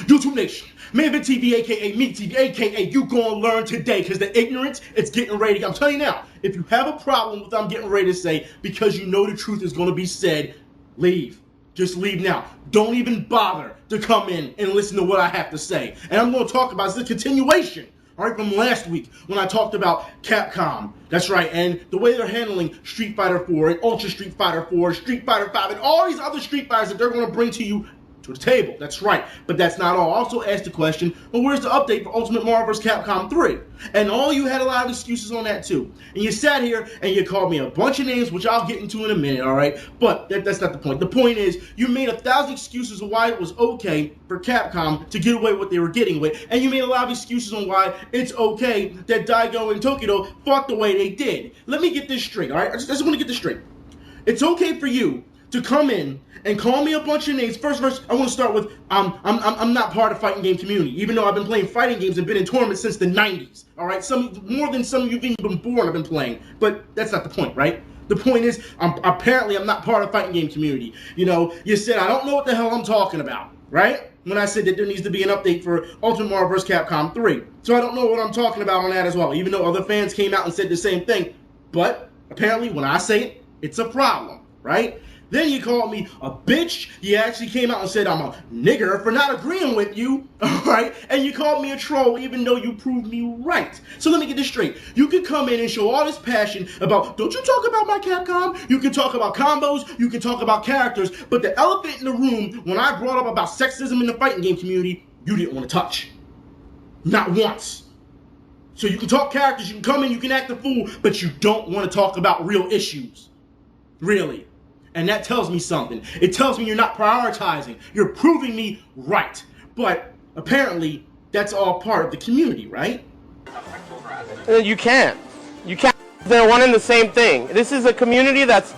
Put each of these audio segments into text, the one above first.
YouTube Nation, ManVidTV, aka Me TV, aka you gonna learn today, because the ignorance, it's getting ready. I'm telling you now, if you have a problem with what I'm getting ready to say, because you know the truth is gonna be said, leave. Just leave now. Don't even bother to come in and listen to what I have to say. And I'm gonna talk about the continuation, all right, from last week when I talked about Capcom. That's right, and the way they're handling Street Fighter 4 and Ultra Street Fighter 4, Street Fighter 5, and all these other Street Fighters that they're gonna bring to you to the table. That's right, but that's not all. I also asked the question, well, where's the update for Ultimate Marvel vs. Capcom 3? And all you had a lot of excuses on that too. And you sat here and you called me a bunch of names, which I'll get into in a minute, all right? But that's not the point. The point is, you made 1,000 excuses of why it was okay for Capcom to get away with what they were getting with, and you made a lot of excuses on why it's okay that Daigo and Tokido fought the way they did. Let me get this straight, all right? I just want to get this straight. It's okay for you to come in and call me a bunch of names. First, I want to start with, I'm not part of the fighting game community, even though I've been playing fighting games and been in tournaments since the 90s, all right? More than some of you have even been born, I've been playing, but that's not the point, right? The point is, apparently I'm not part of the fighting game community. You know, you said I don't know what the hell I'm talking about, right? When I said that there needs to be an update for Ultimate Marvel vs. Capcom 3. So I don't know what I'm talking about on that as well, even though other fans came out and said the same thing. But apparently when I say it, it's a problem, right? Then you called me a bitch. You actually came out and said I'm a nigger for not agreeing with you, all right? And you called me a troll even though you proved me right. So let me get this straight. You can come in and show all this passion about, don't you talk about my Capcom? You can talk about combos, you can talk about characters, but the elephant in the room, when I brought up about sexism in the fighting game community, you didn't want to touch. Not once. So you can talk characters, you can come in, you can act a fool, but you don't want to talk about real issues. Really. And that tells me something. It tells me you're not prioritizing. You're proving me right. But apparently, that's all part of the community, right? You can't. You can't. They're one and the same thing. This is a community that's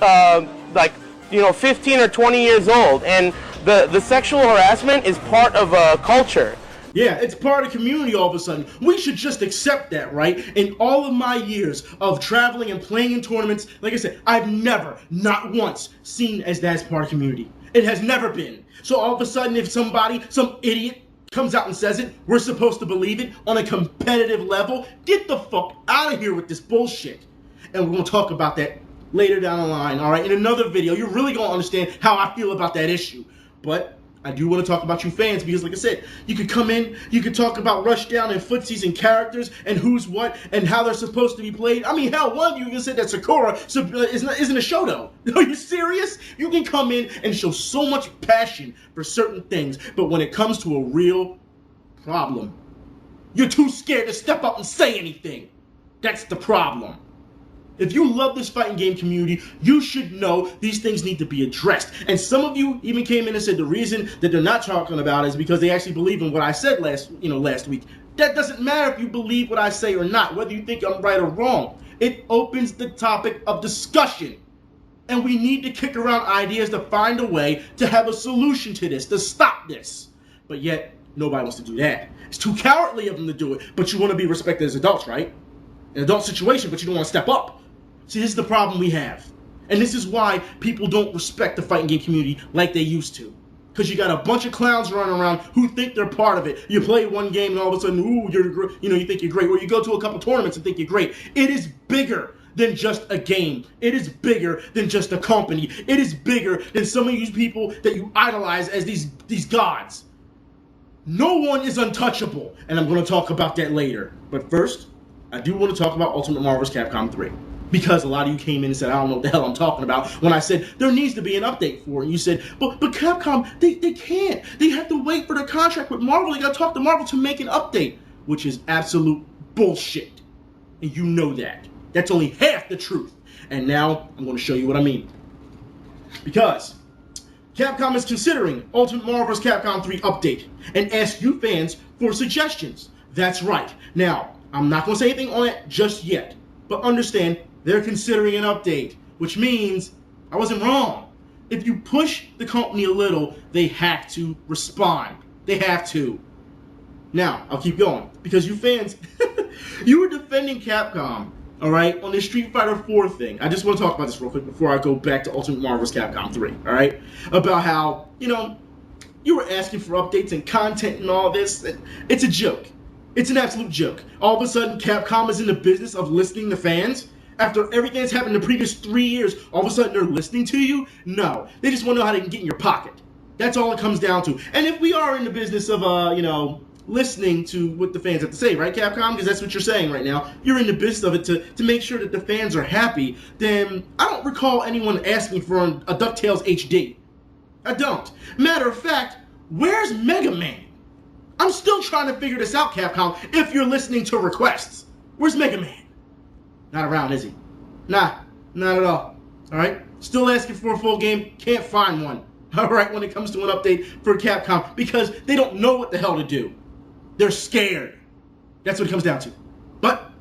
like, 15 or 20 years old, and the sexual harassment is part of a culture. Yeah, it's part of the community all of a sudden. We should just accept that, right? In all of my years of traveling and playing in tournaments, like I said, I've never, not once, seen as that as part of the community. It has never been. So all of a sudden, if somebody, some idiot, comes out and says it, we're supposed to believe it on a competitive level? Get the fuck out of here with this bullshit. And we're going to talk about that later down the line, all right? In another video, you're really going to understand how I feel about that issue. But I do want to talk about you fans because, like I said, you could come in, you could talk about Rushdown and footsies and characters and who's what and how they're supposed to be played. I mean, hell, one of you even said that Sakura isn't a Shoto. Are you serious? You can come in and show so much passion for certain things, but when it comes to a real problem, you're too scared to step up and say anything. That's the problem. If you love this fighting game community, you should know these things need to be addressed. And some of you even came in and said the reason that they're not talking about it is because they actually believe in what I said last week. That doesn't matter if you believe what I say or not, whether you think I'm right or wrong. It opens the topic of discussion. And we need to kick around ideas to find a way to have a solution to this, to stop this. But yet, nobody wants to do that. It's too cowardly of them to do it, but you want to be respected as adults, right? An adult situation, but you don't want to step up. See, this is the problem we have. And this is why people don't respect the fighting game community like they used to. Because you got a bunch of clowns running around who think they're part of it. You play one game and all of a sudden, ooh, you think you're great. Or you go to a couple tournaments and think you're great. It is bigger than just a game. It is bigger than just a company. It is bigger than some of these people that you idolize as these gods. No one is untouchable. And I'm going to talk about that later. But first, I do want to talk about Ultimate Marvel vs. Capcom 3. Because a lot of you came in and said, I don't know what the hell I'm talking about, when I said there needs to be an update for it. And you said, but Capcom, they can't. They have to wait for the contract with Marvel. They got to talk to Marvel to make an update, which is absolute bullshit. And you know that. That's only half the truth. And now I'm going to show you what I mean. Because Capcom is considering Ultimate Marvel vs. Capcom 3 update and asked you fans for suggestions. That's right. Now, I'm not going to say anything on it just yet. But understand, they're considering an update, which means I wasn't wrong. If you push the company a little, they have to respond. They have to. Now, I'll keep going. Because you fans, you were defending Capcom, all right, on this Street Fighter 4 thing. I just want to talk about this real quick before I go back to Ultimate Marvel vs. Capcom 3, all right? About how, You were asking for updates and content and all this. It's a joke. It's an absolute joke. All of a sudden, Capcom is in the business of listening to fans? After everything that's happened in the previous 3 years, all of a sudden they're listening to you? No. They just want to know how they can get in your pocket. That's all it comes down to. And if we are in the business of, listening to what the fans have to say, right, Capcom? Because that's what you're saying right now. You're in the business of it to make sure that the fans are happy. Then I don't recall anyone asking for a DuckTales HD. I don't. Matter of fact, where's Mega Man? I'm still trying to figure this out, Capcom, if you're listening to requests. Where's Mega Man? Not around, is he? Nah, not at all. Alright? Still asking for a full game, can't find one. Alright, when it comes to an update for Capcom, because they don't know what the hell to do. They're scared. That's what it comes down to. But,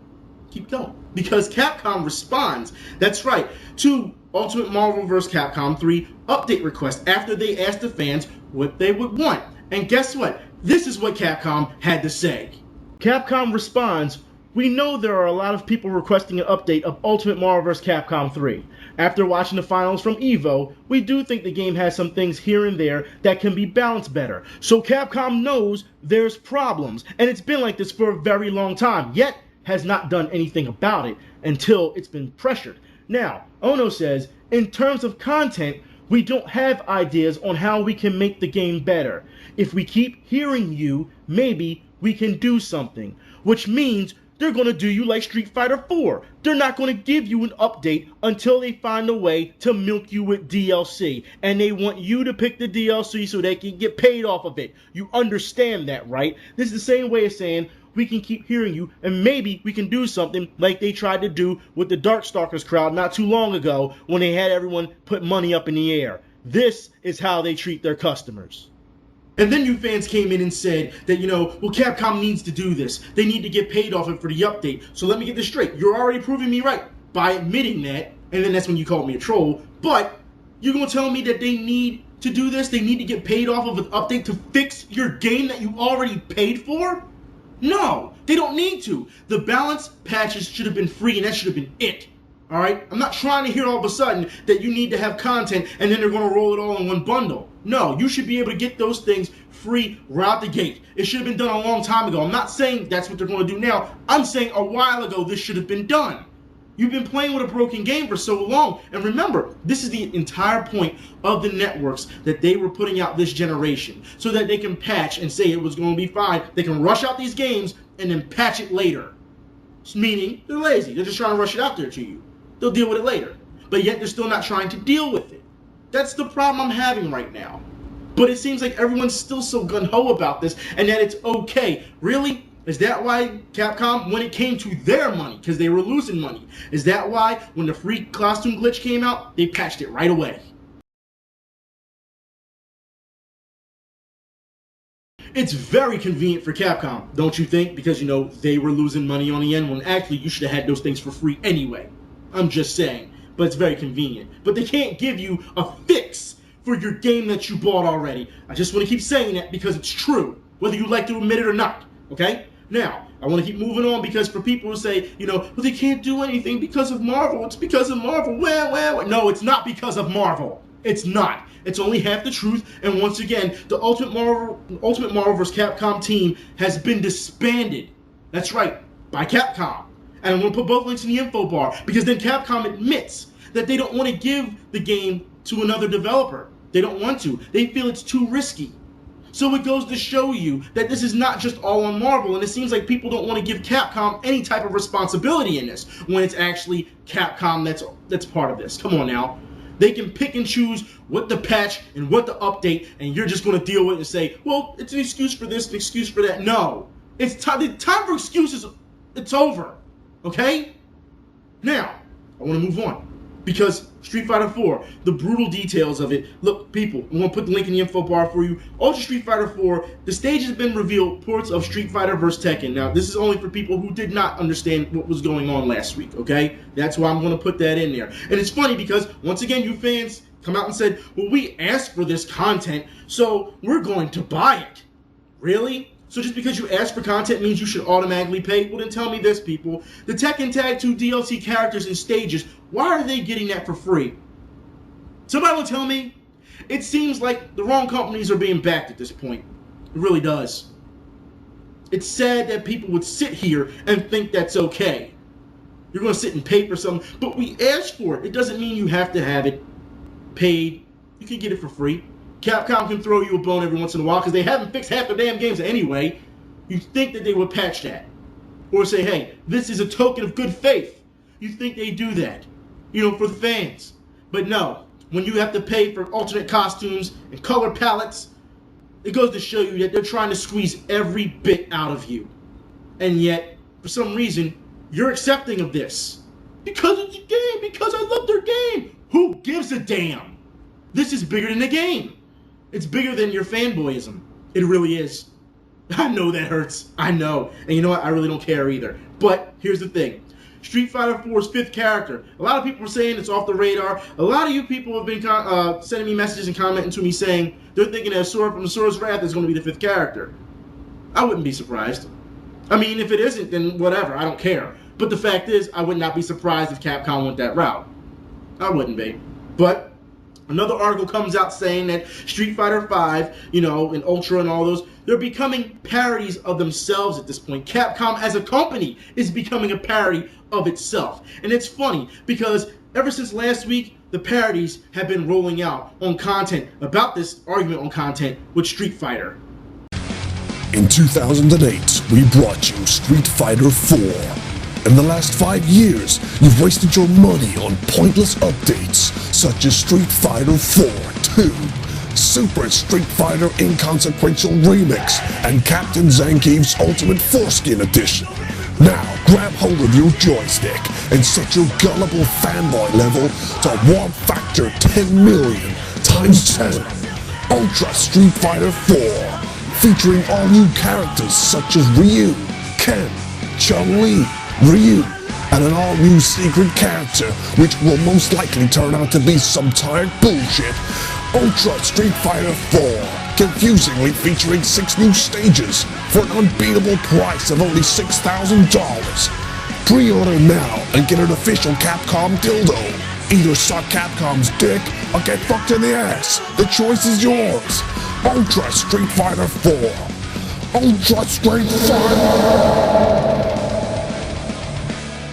keep going. Because Capcom responds, that's right, to Ultimate Marvel vs. Capcom 3 update request after they asked the fans what they would want. And guess what? This is what Capcom had to say. Capcom responds, we know there are a lot of people requesting an update of Ultimate Marvel vs. Capcom 3. After watching the finals from EVO, we do think the game has some things here and there that can be balanced better. So Capcom knows there's problems, and it's been like this for a very long time, yet has not done anything about it until it's been pressured. Now, Ono says, in terms of content, we don't have ideas on how we can make the game better. If we keep hearing you, maybe we can do something. Which means they're going to do you like Street Fighter 4. They're not going to give you an update until they find a way to milk you with DLC. And they want you to pick the DLC so they can get paid off of it. You understand that, right? This is the same way of saying, we can keep hearing you, and maybe we can do something like they tried to do with the Darkstalkers crowd not too long ago when they had everyone put money up in the air. This is how they treat their customers. And then you fans came in and said that, well, Capcom needs to do this. They need to get paid off it for the update. So let me get this straight. You're already proving me right by admitting that, and then that's when you called me a troll. But you're going to tell me that they need to do this? They need to get paid off of an update to fix your game that you already paid for? No, they don't need to. The balance patches should have been free, and that should have been it. Alright? I'm not trying to hear all of a sudden that you need to have content and then they're going to roll it all in one bundle. No, you should be able to get those things free right out the gate. It should have been done a long time ago. I'm not saying that's what they're going to do now. I'm saying a while ago this should have been done. You've been playing with a broken game for so long. And remember, this is the entire point of the networks that they were putting out this generation. So that they can patch and say it was going to be fine. They can rush out these games and then patch it later. Meaning, they're lazy. They're just trying to rush it out there to you. They'll deal with it later. But yet they're still not trying to deal with it. That's the problem I'm having right now. But it seems like everyone's still so gung-ho about this and that it's okay. Really? Is that why Capcom, when it came to their money, because they were losing money, is that why when the free costume glitch came out, they patched it right away? It's very convenient for Capcom, don't you think? Because, they were losing money on the end when actually you should have had those things for free anyway. I'm just saying. But it's very convenient. But they can't give you a fix for your game that you bought already. I just want to keep saying that because it's true, whether you like to admit it or not. Okay? Now, I want to keep moving on because for people who say, well, they can't do anything because of Marvel. It's because of Marvel. Well. No, it's not because of Marvel. It's not. It's only half the truth. And once again, the Ultimate Marvel vs. Capcom team has been disbanded. That's right, by Capcom. And I'm going to put both links in the info bar because then Capcom admits that they don't want to give the game to another developer. They don't want to. They feel it's too risky. So it goes to show you that this is not just all on Marvel, and it seems like people don't want to give Capcom any type of responsibility in this when it's actually Capcom that's part of this. Come on now. They can pick and choose what the patch and what the update, and you're just going to deal with it and say, well, it's an excuse for this, an excuse for that. No. It's time. The time for excuses, it's over. Okay? Now, I want to move on. Because Street Fighter 4, the brutal details of it. Look, people, I'm going to put the link in the info bar for you. Ultra Street Fighter 4, the stage has been revealed, ports of Street Fighter vs. Tekken. Now, this is only for people who did not understand what was going on last week, okay? That's why I'm going to put that in there. And it's funny because, once again, you fans come out and said, well, we asked for this content, so we're going to buy it. Really? So just because you ask for content means you should automatically pay? Well, then tell me this, people. The Tekken Tag 2 DLC characters and stages, why are they getting that for free? Somebody will tell me. it seems like the wrong companies are being backed at this point. It really does. It's sad that people would sit here and think that's okay. You're going to sit and pay for something, but we asked for it. It doesn't mean you have to have it paid. You can get it for free. Capcom can throw you a bone every once in a while because they haven't fixed half the damn games anyway. You think that they would patch that. Or say, hey, this is a token of good faith. You think they do that, for the fans. But no, when you have to pay for alternate costumes and color palettes, it goes to show you that they're trying to squeeze every bit out of you. And yet, for some reason, you're accepting of this. Because it's a game, because I love their game. Who gives a damn? This is bigger than the game. It's bigger than your fanboyism. It really is. I know that hurts. I know. And you know what? I really don't care either. But here's the thing. Street Fighter 4's 5th character. A lot of people are saying it's off the radar. A lot of you people have been sending me messages and commenting to me saying they're thinking that Sora from Sora's Wrath is going to be the 5th character. I wouldn't be surprised. I mean, if it isn't, then whatever. I don't care. But the fact is, I would not be surprised if Capcom went that route. I wouldn't be. But another article comes out saying that Street Fighter V, and Ultra and all those, they're becoming parodies of themselves at this point. Capcom as a company is becoming a parody of itself. And it's funny because ever since last week, the parodies have been rolling out on content about this argument on content with Street Fighter. In 2008, we brought you Street Fighter 4. In the last 5 years, you've wasted your money on pointless updates such as Street Fighter 4 2, Super Street Fighter Inconsequential Remix, and Captain Zangief's Ultimate Foreskin Edition. Now, grab hold of your joystick and set your gullible fanboy level to warp factor 10 million times 10. Ultra Street Fighter 4, featuring all new characters such as Ryu, Ken, Chun-Li, Ryu, and an all-new secret character which will most likely turn out to be some tired bullshit. Ultra Street Fighter 4, confusingly featuring 6 new stages for an unbeatable price of only $6,000. Pre-order now and get an official Capcom dildo. Either suck Capcom's dick or get fucked in the ass. The choice is yours. Ultra Street Fighter 4. Ultra Street Fighter!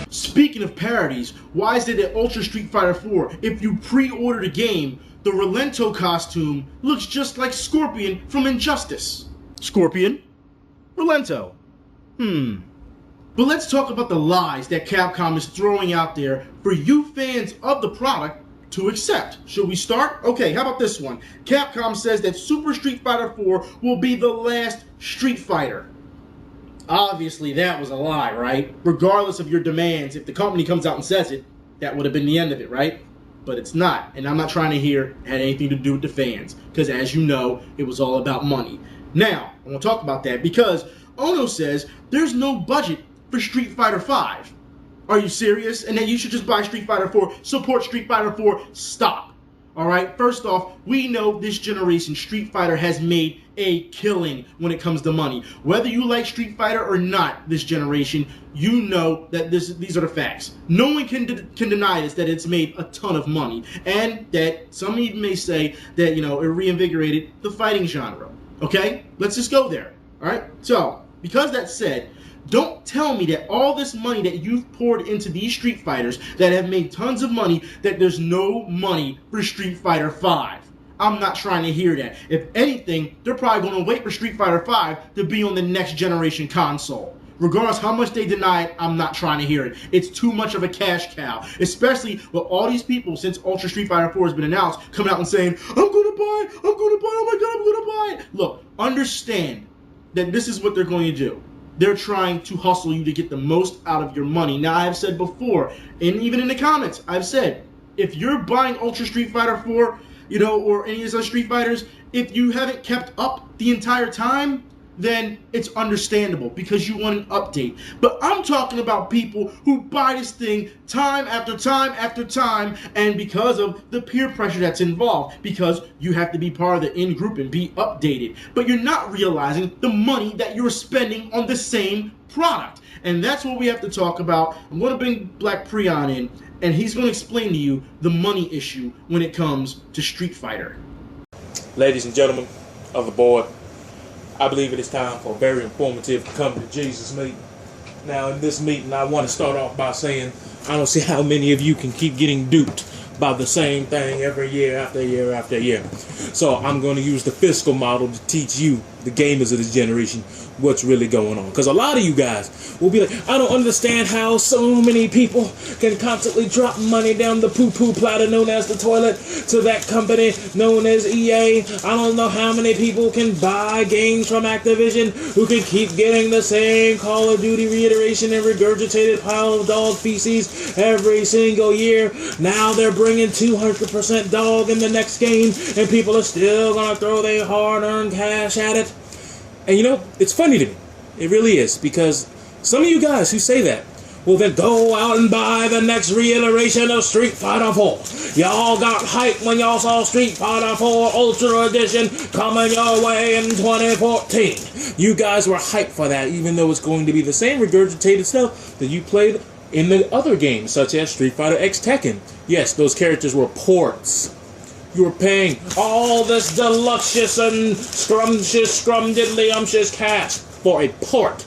Speaking of parodies, why is it that Ultra Street Fighter 4, if you pre-order the game, the Rolento costume looks just like Scorpion from Injustice? Scorpion? Rolento? But let's talk about the lies that Capcom is throwing out there for you fans of the product to accept. Should we start? Okay, how about this one? Capcom says that Super Street Fighter 4 will be the last Street Fighter. Obviously, that was a lie, right? Regardless of your demands, if the company comes out and says it, that would have been the end of it, right? But it's not, and I'm not trying to hear it had anything to do with the fans, because as you know, it was all about money. Now, I want to talk about that because Ono says there's no budget for Street Fighter V. Are you serious? And that you should just buy Street Fighter 4, support Street Fighter 4, stop. Alright, first off, we know this generation Street Fighter has made a killing when it comes to money. Whether you like Street Fighter or not this generation, you know that these are the facts. No one can deny this, that it's made a ton of money. And that some even may say that, it reinvigorated the fighting genre. Okay? Let's just go there. Alright? So, because that's said, don't tell me that all this money that you've poured into these Street Fighters that have made tons of money, that there's no money for Street Fighter V. I'm not trying to hear that. If anything, they're probably going to wait for Street Fighter V to be on the next generation console. Regardless how much they deny it, I'm not trying to hear it. It's too much of a cash cow. Especially with all these people, since Ultra Street Fighter 4 has been announced, coming out and saying, I'm going to buy it, oh my god, I'm going to buy it. Look, understand that this is what they're going to do. They're trying to hustle you to get the most out of your money. Now, I have said before, and even in the comments, I've said, if you're buying Ultra Street Fighter 4, or any of these other Street Fighters, if you haven't kept up the entire time, then it's understandable because you want an update. But I'm talking about people who buy this thing time after time after time, and because of the peer pressure that's involved, because you have to be part of the in-group and be updated. But you're not realizing the money that you're spending on the same product. And that's what we have to talk about. I'm going to bring Black Preon in, and he's going to explain to you the money issue when it comes to Street Fighter. Ladies and gentlemen of the board, I believe it is time for a very informative Come to Jesus meeting. Now, in this meeting, I want to start off by saying I don't see how many of you can keep getting duped by the same thing every year after year after year. So I'm going to use the fiscal model to teach you, the gamers of this generation, what's really going on. Because a lot of you guys will be like, I don't understand how so many people can constantly drop money down the poo-poo platter known as the toilet to that company known as EA. I don't know how many people can buy games from Activision who can keep getting the same Call of Duty reiteration and regurgitated pile of dog feces every single year. Now they're bringing 200% dog in the next game, and people are still gonna throw their hard-earned cash at it. And you know, it's funny to me. It really is, because some of you guys who say that will then go out and buy the next reiteration of Street Fighter 4. Y'all got hyped when y'all saw Street Fighter 4 Ultra Edition coming your way in 2014. You guys were hyped for that, even though it's going to be the same regurgitated stuff that you played in the other games, such as Street Fighter X Tekken. Yes, those characters were ports. You were paying all this deluxious and scrumdiddly-umptious cash for a port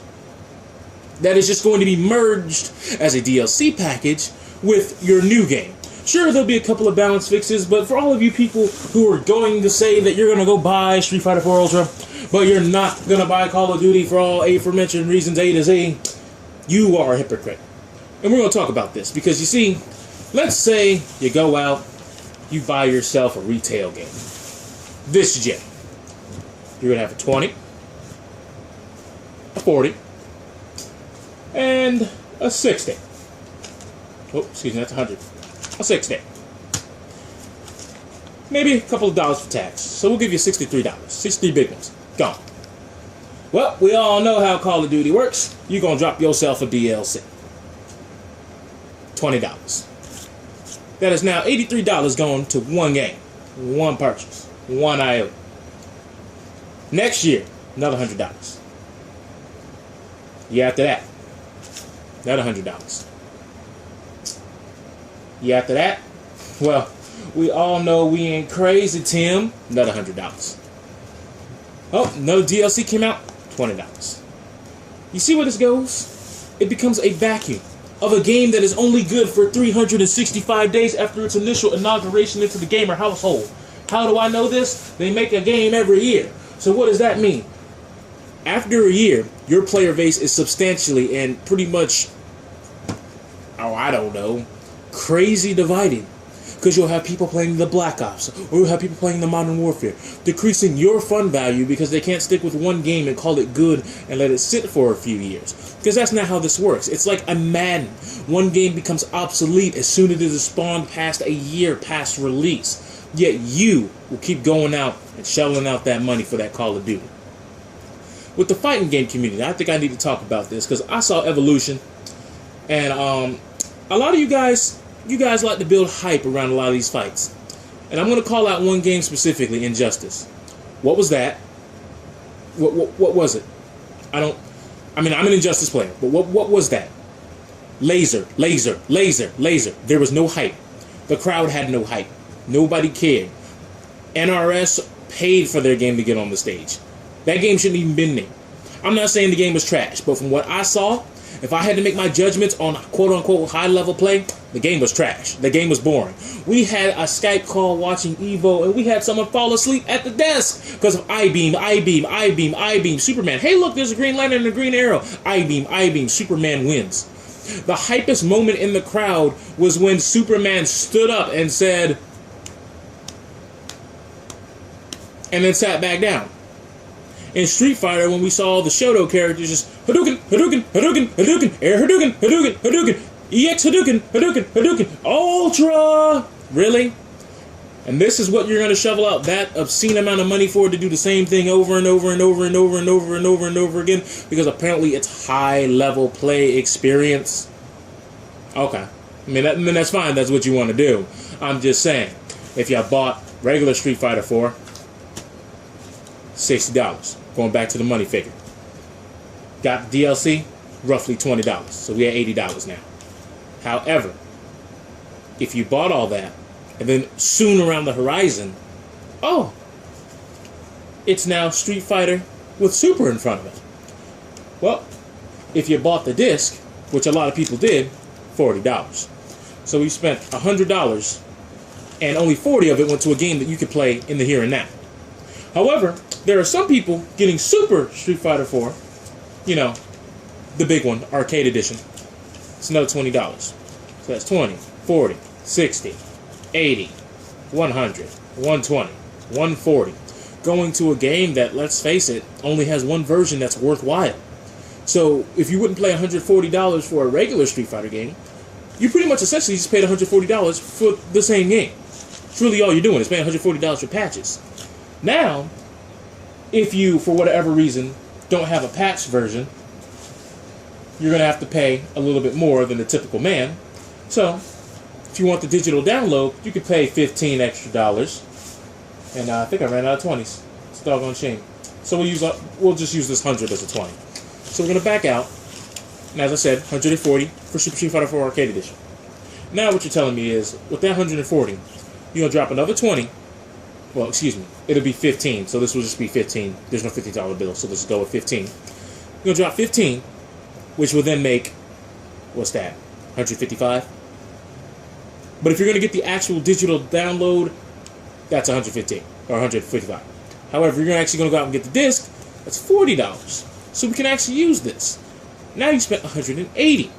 that is just going to be merged as a DLC package with your new game. Sure, there'll be a couple of balance fixes, but for all of you people who are going to say that you're going to go buy Street Fighter 4 Ultra, but you're not going to buy Call of Duty for all aforementioned reasons A to Z, you are a hypocrite. And we're going to talk about this, because you see, let's say you go out, you buy yourself a retail game. This gen. You're going to have a 20, a 40, and a 60. Oh, excuse me, that's 100. A 60. Maybe a couple of dollars for tax. So we'll give you $63. 63 big ones. Gone. Well, we all know how Call of Duty works. You're going to drop yourself a DLC. $20. That is now $83 going to one game, one purchase, one IO. Next year, another $100. Year after that, another $100. Year after that, well, we all know we ain't crazy, Tim. Another $100. Oh, another DLC came out, $20. You see where this goes? It becomes a vacuum of a game that is only good for 365 days after its initial inauguration into the gamer household. How do I know this? They make a game every year. So what does that mean? After a year, your player base is substantially and pretty much, oh, I don't know, crazy divided. Because you'll have people playing the Black Ops, or you'll have people playing the Modern Warfare, decreasing your fun value because they can't stick with one game and call it good and let it sit for a few years. Because that's not how this works. It's like a Madden. One game becomes obsolete as soon as it is spawned past a year past release. Yet you will keep going out and shelling out that money for that Call of Duty. With the fighting game community, I think I need to talk about this because I saw Evolution, and a lot of you guys like to build hype around a lot of these fights. And I'm going to call out one game specifically, Injustice. What was that? What was it? I'm an Injustice player, but what was that? Laser. There was no hype. The crowd had no hype. Nobody cared. NRS paid for their game to get on the stage. That game shouldn't even been there. I'm not saying the game was trash, but from what I saw, if I had to make my judgments on quote-unquote high-level play, the game was trash. The game was boring. We had a Skype call watching Evo, and we had someone fall asleep at the desk because of I-beam, Superman. Hey, look, there's a Green Lantern and a Green Arrow. I-beam, Superman wins. The hypest moment in the crowd was when Superman stood up and said, and then sat back down. In Street Fighter, when we saw the Shoto characters just Hadouken, Air Hadouken, EX Hadouken, Ultra! Really? And this is what you're going to shovel out that obscene amount of money for, to do the same thing over and over again, because apparently it's high-level play experience? Okay. Then that's fine, that's what you want to do. I'm just saying, if you bought regular Street Fighter 4, $60. Going back to the money figure. Got the DLC, roughly $20. So we at $80 now. However, if you bought all that, and then soon around the horizon, oh, it's now Street Fighter with Super in front of it. Well, if you bought the disc, which a lot of people did, $40. So we spent $100, and only 40 of it went to a game that you could play in the here and now. However, there are some people getting Super Street Fighter 4, you know, the big one, arcade edition. It's another $20. So that's 20, 40, 60, 80, 100, 120, 140. Going to a game that, let's face it, only has one version that's worthwhile. So if you wouldn't play $140 for a regular Street Fighter game, you pretty much essentially just paid $140 for the same game. It's really all you're doing is paying $140 for patches. Now, if you, for whatever reason, don't have a patched version, you're going to have to pay a little bit more than the typical man. So, if you want the digital download, you could pay $15 extra. And I think I ran out of 20s. It's a doggone shame. So we'll just use this 100 as a 20. So we're going to back out. And as I said, 140 for Super Street Fighter 4 Arcade Edition. Now what you're telling me is, with that 140, you're going to drop another 20. Well, excuse me. It'll be 15. So this will just be 15. There's no $50 bill, so let's go with 15. You're going to drop 15, which will then make, what's that, 155? But if you're going to get the actual digital download, that's 115 or 155. However, you're actually going to go out and get the disc, that's $40. So we can actually use this. Now you spent $180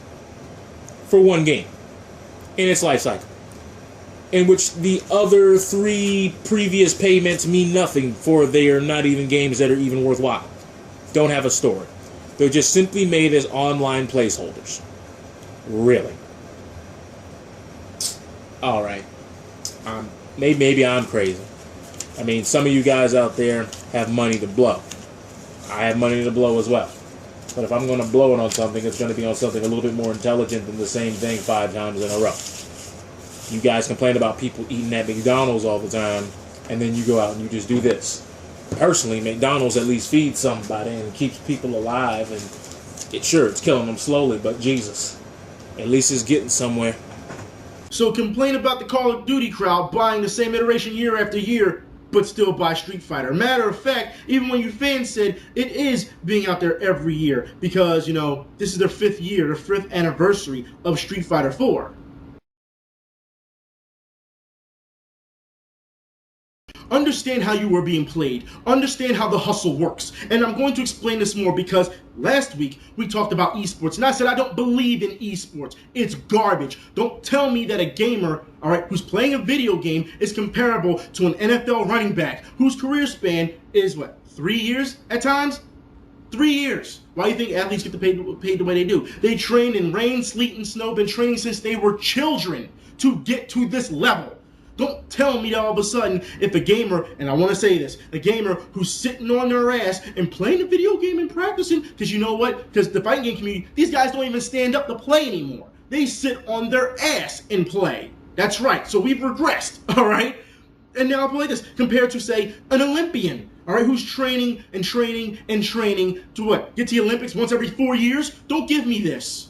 for one game in its life cycle, in which the other 3 previous payments mean nothing, for they are not even games that are even worthwhile. Don't have a story. They're just simply made as online placeholders. Really? Alright. Maybe I'm crazy. I mean, some of you guys out there have money to blow. I have money to blow as well. But if I'm going to blow it on something, it's going to be on something a little bit more intelligent than the same thing 5 times in a row. You guys complain about people eating at McDonald's all the time, and then you go out and you just do this. Personally, McDonald's at least feeds somebody and keeps people alive, and it's killing them slowly, but Jesus, at least it's getting somewhere. So complain about the Call of Duty crowd buying the same iteration year after year, but still buy Street Fighter. Matter of fact, even when your fans said it is being out there every year, because, you know, this is their 5th year, their 5th anniversary of Street Fighter 4. Understand how you were being played. Understand how the hustle works. And I'm going to explain this more because last week we talked about esports, and I said I don't believe in esports. It's garbage. Don't tell me that a gamer, alright, who's playing a video game is comparable to an NFL running back whose career span is, what, 3 years at times? 3 years. Why do you think athletes get paid the way they do? They train in rain, sleet, and snow, been training since they were children to get to this level. Don't tell me that all of a sudden, if a gamer, and I want to say this, a gamer who's sitting on their ass and playing a video game and practicing, because you know what? Because the fighting game community, these guys don't even stand up to play anymore. They sit on their ass and play. That's right. So we've regressed, all right? And now I'll play this compared to, say, an Olympian, all right, who's training and training and training to what? Get to the Olympics once every 4 years? Don't give me this.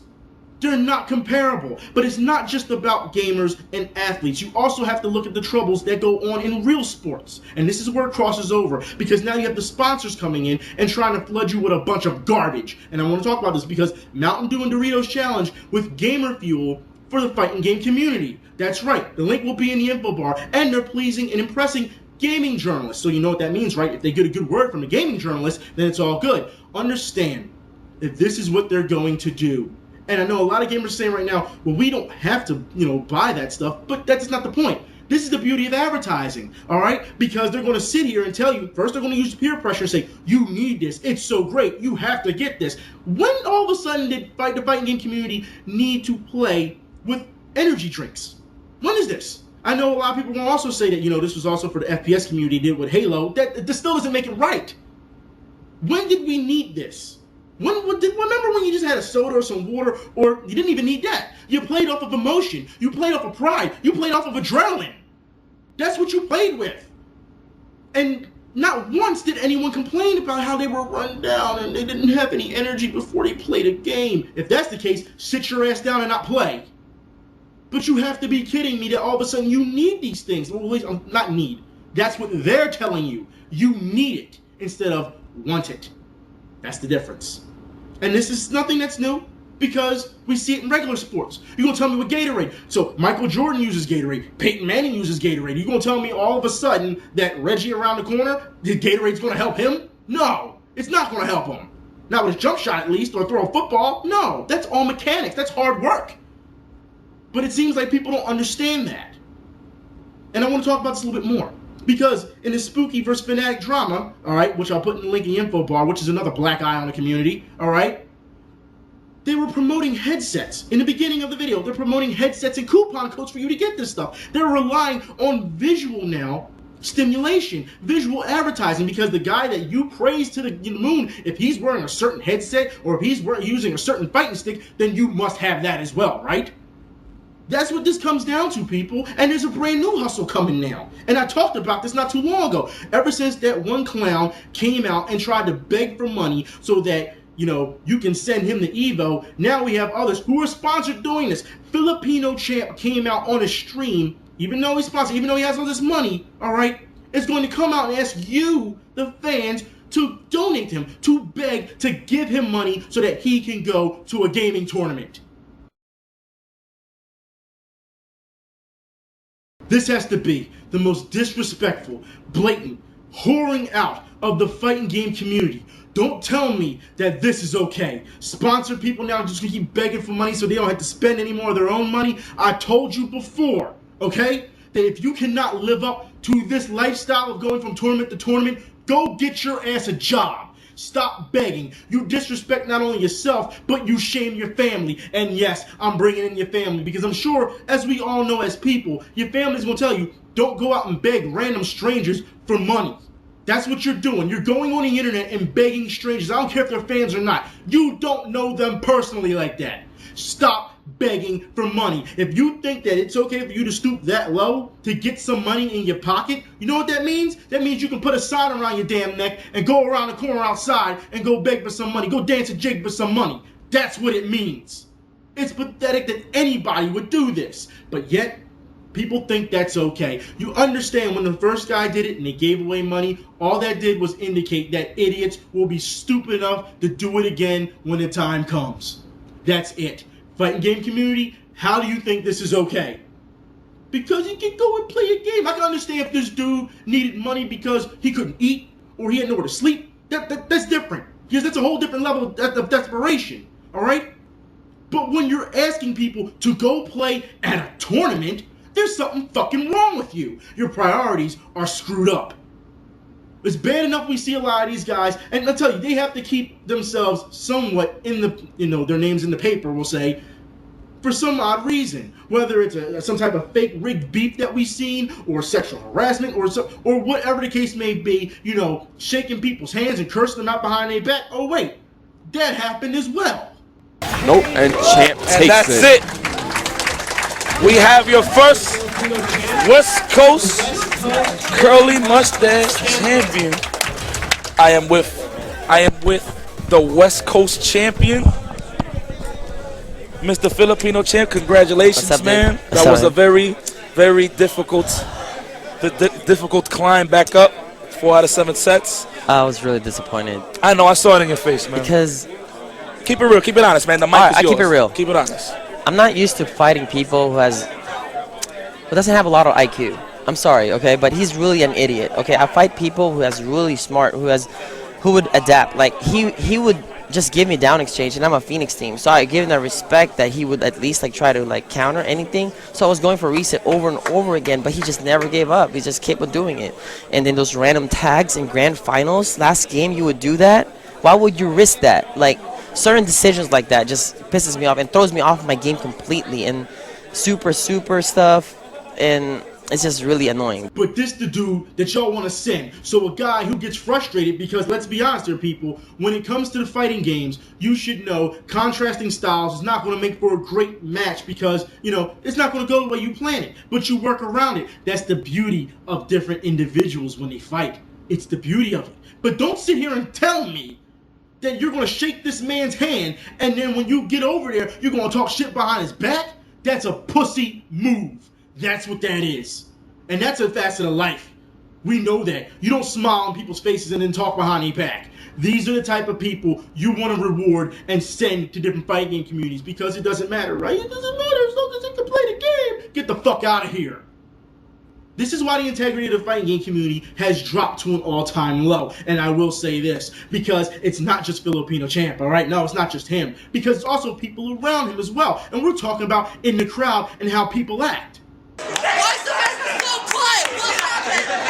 They're not comparable. But it's not just about gamers and athletes. You also have to look at the troubles that go on in real sports. And this is where it crosses over, because now you have the sponsors coming in and trying to flood you with a bunch of garbage. And I want to talk about this because Mountain Dew and Doritos challenge with gamer fuel for the fighting game community. That's right. The link will be in the info bar, and they're pleasing and impressing gaming journalists. So you know what that means, right? If they get a good word from the gaming journalist, then it's all good. Understand that this is what they're going to do. And I know a lot of gamers are saying right now, well, we don't have to, buy that stuff, but that's not the point. This is the beauty of advertising, all right? Because they're going to sit here and tell you, first they're going to use peer pressure and say, you need this, it's so great, you have to get this. When all of a sudden did the fighting game community need to play with energy drinks? When is this? I know a lot of people will also say that, this was also for the FPS community, did with Halo. That still doesn't make it right. When did we need this? Remember when you just had a soda or some water, or you didn't even need that? You played off of emotion. You played off of pride. You played off of adrenaline. That's what you played with. And not once did anyone complain about how they were run down and they didn't have any energy before they played a game. If that's the case, sit your ass down and not play. But you have to be kidding me that all of a sudden you need these things. Well, not need. That's what they're telling you. You need it. instead of want it. That's the difference. And this is nothing that's new, because we see it in regular sports. You're going to tell me with Gatorade. So Michael Jordan uses Gatorade. Peyton Manning uses Gatorade. You're going to tell me all of a sudden that Reggie around the corner, the Gatorade's going to help him? No, it's not going to help him. Not with his jump shot at least, or throw a football. No, that's all mechanics. That's hard work. But it seems like people don't understand that. And I want to talk about this a little bit more. Because in the Spooky vs. Fnatic drama, all right, which I'll put in the link in the info bar, which is another black eye on the community, all right, they were promoting headsets. In the beginning of the video, they're promoting headsets and coupon codes for you to get this stuff. They're relying on visual now stimulation, visual advertising, because the guy that you praise to the moon, if he's wearing a certain headset or if he's using a certain fighting stick, then you must have that as well, right? That's what this comes down to, people. And there's a brand new hustle coming now. And I talked about this not too long ago. Ever since that one clown came out and tried to beg for money so that, you know, you can send him the Evo, now we have others who are sponsored doing this. Filipino Champ came out on a stream, even though he's sponsored, even though he has all this money, all right, is going to come out and ask you, the fans, to donate to him, to beg, to give him money so that he can go to a gaming tournament. This has to be the most disrespectful, blatant, whoring out of the fighting game community. Don't tell me that this is okay. Sponsored people now just gonna keep begging for money so they don't have to spend any more of their own money. I told you before, okay, that if you cannot live up to this lifestyle of going from tournament to tournament, go get your ass a job. Stop begging. You disrespect not only yourself, but you shame your family. And yes, I'm bringing in your family because I'm sure, as we all know as people, your family's going to tell you, don't go out and beg random strangers for money. That's what you're doing. You're going on the internet and begging strangers. I don't care if they're fans or not. You don't know them personally like that. Stop begging for money. If you think that it's okay for you to stoop that low to get some money in your pocket, you know what that means? That means you can put a sign around your damn neck and go around the corner outside and go beg for some money. Go dance a jig for some money. That's what it means. It's pathetic that anybody would do this, but yet people think that's okay. You understand when the first guy did it and they gave away money, all that did was indicate that idiots will be stupid enough to do it again when the time comes. That's it. Fighting game community, how do you think this is okay? Because you can go and play a game. I can understand if this dude needed money because he couldn't eat or he had nowhere to sleep. That's different. Because that's a whole different level of desperation. All right? But when you're asking people to go play at a tournament, there's something fucking wrong with you. Your priorities are screwed up. It's bad enough we see a lot of these guys, and I'll tell you, they have to keep themselves somewhat in the, you know, their names in the paper, we'll say, for some odd reason. Whether it's some type of fake rigged beef that we've seen, or sexual harassment, or whatever the case may be, you know, shaking people's hands and cursing them out behind their back. Oh wait, that happened as well. Nope, and Champ takes and that's it. We have your first West Coast curly mustache champion. I am with the West Coast champion, Mr. Filipino Champ. Congratulations, up, man. What's That up, was a very, very difficult climb back up. 4 out of 7 sets. I was really disappointed. I know, I saw it in your face, man. Because keep it real, keep it honest, man. The mic is I yours. keep it real. Keep it honest. I'm not used to fighting people who doesn't have a lot of IQ. I'm sorry, okay, but he's really an idiot. Okay, I fight people who has really smart, who would adapt. Like he would just give me down exchange, and I'm a Phoenix team, so I give him the respect that he would at least like try to like counter anything. So I was going for reset over and over again, but he just never gave up. He just kept on doing it. And then those random tags in grand finals, last game you would do that. Why would you risk that? Like certain decisions like that just pisses me off and throws me off my game completely. And super stuff, and it's just really annoying. But this the dude that y'all want to send. So a guy who gets frustrated because, let's be honest here, people, when it comes to the fighting games, you should know contrasting styles is not going to make for a great match because, you know, it's not going to go the way you plan it. But you work around it. That's the beauty of different individuals when they fight. It's the beauty of it. But don't sit here and tell me that you're going to shake this man's hand and then when you get over there, you're going to talk shit behind his back? That's a pussy move. That's what that is. And that's a facet of life. We know that. You don't smile on people's faces and then talk behind their back. These are the type of people you want to reward and send to different fighting game communities because it doesn't matter, right? It doesn't matter as long as they can play the game. Get the fuck out of here. This is why the integrity of the fighting game community has dropped to an all-time low. And I will say this, because it's not just Filipino Champ, all right? No, it's not just him. Because it's also people around him as well. And we're talking about in the crowd and how people act. Why is the rest so quiet? What happened?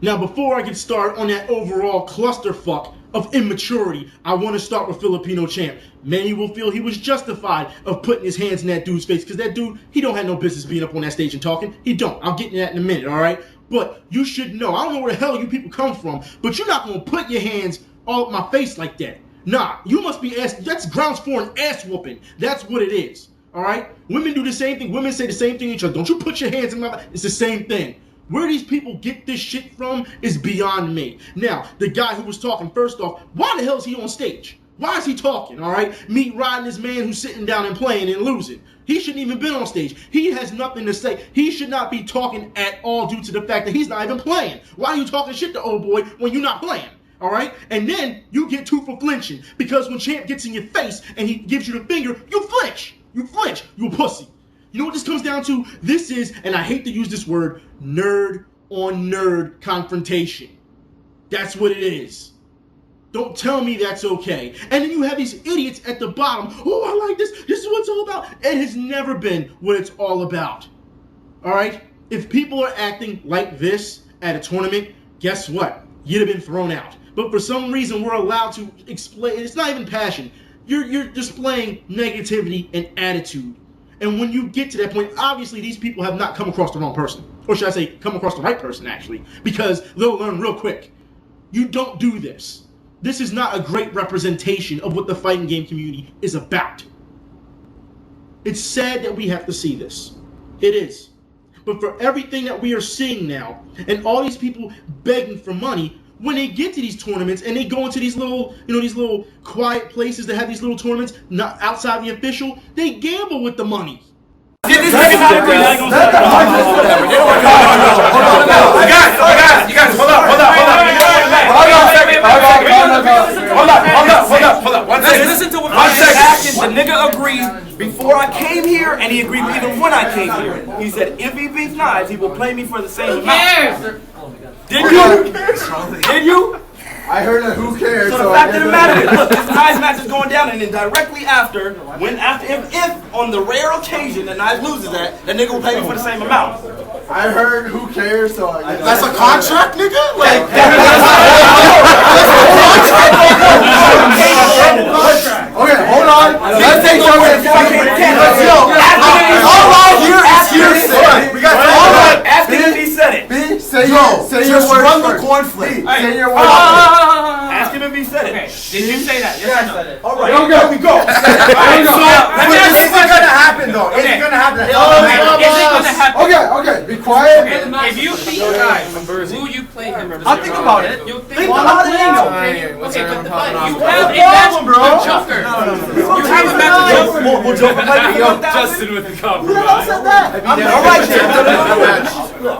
Now, before I get started on that overall clusterfuck of immaturity, I want to start with Filipino Champ. Many will feel he was justified of putting his hands in that dude's face because that dude, he don't have no business being up on that stage and talking. He don't. I'll get into that in a minute, all right? But you should know, I don't know where the hell you people come from, but you're not going to put your hands all up my face like that. Nah, you must be that's grounds for an ass whooping. That's what it is, all right? Women do the same thing. Women say the same thing to each other. Don't you put your hands in my face. It's the same thing. Where these people get this shit from is beyond me. Now, the guy who was talking, first off, why the hell is he on stage? Why is he talking, all right? Me riding this man who's sitting down and playing and losing. He shouldn't even been on stage. He has nothing to say. He should not be talking at all due to the fact that he's not even playing. Why are you talking shit to old boy when you're not playing? All right? And then you get two for flinching because when Champ gets in your face and he gives you the finger, you flinch. You flinch. You a pussy. You know what this comes down to? This is, and I hate to use this word, nerd on nerd confrontation. That's what it is. Don't tell me that's okay. And then you have these idiots at the bottom. Oh, I like this. This is what it's all about. It has never been what it's all about. All right? If people are acting like this at a tournament, guess what? You'd have been thrown out. But for some reason, we're allowed to explain. It's not even passion. You're displaying negativity and attitude. And when you get to that point, obviously these people have not come across the wrong person. Or should I say, come across the right person, actually. Because they'll learn real quick. You don't do this. This is not a great representation of what the fighting game community is about. It's sad that we have to see this. It is. But for everything that we are seeing now, and all these people begging for money, when they get to these tournaments and they go into these little, these little quiet places that have these little tournaments, not outside the official, they gamble with the money. You guys, hold up. Let's listen to what the nigga agreed before I came here, and he agreed even when I came here. He said, if he beats Knives, he will play me for the same amount. Did you? Did you? I heard a who cares. So the fact of the matter is, look, this Knives match is going down, and then directly after, if on the rare occasion that Knives loses that nigga will pay me for the same amount. I heard who cares, so I guess that's a contract, nigga? Like, okay, hold on. Let's take some of this. All right, here is hearsay. We got all right. Ask him if he said it. B, say your words run the first. cornflake. Say your words. Ask him if he said it. Okay. Did you say that? Yes or no? All right. Here we go. Is it gonna happen though? Is it gonna happen? Is it gonna happen? Okay, be quiet. If you beat Guys, will you play him? I'll think about it. You'll think about it. Okay, but you have a match with Joker. You have a match with Joker. Will Joker play me? Justin with the Who the hell said that? All right,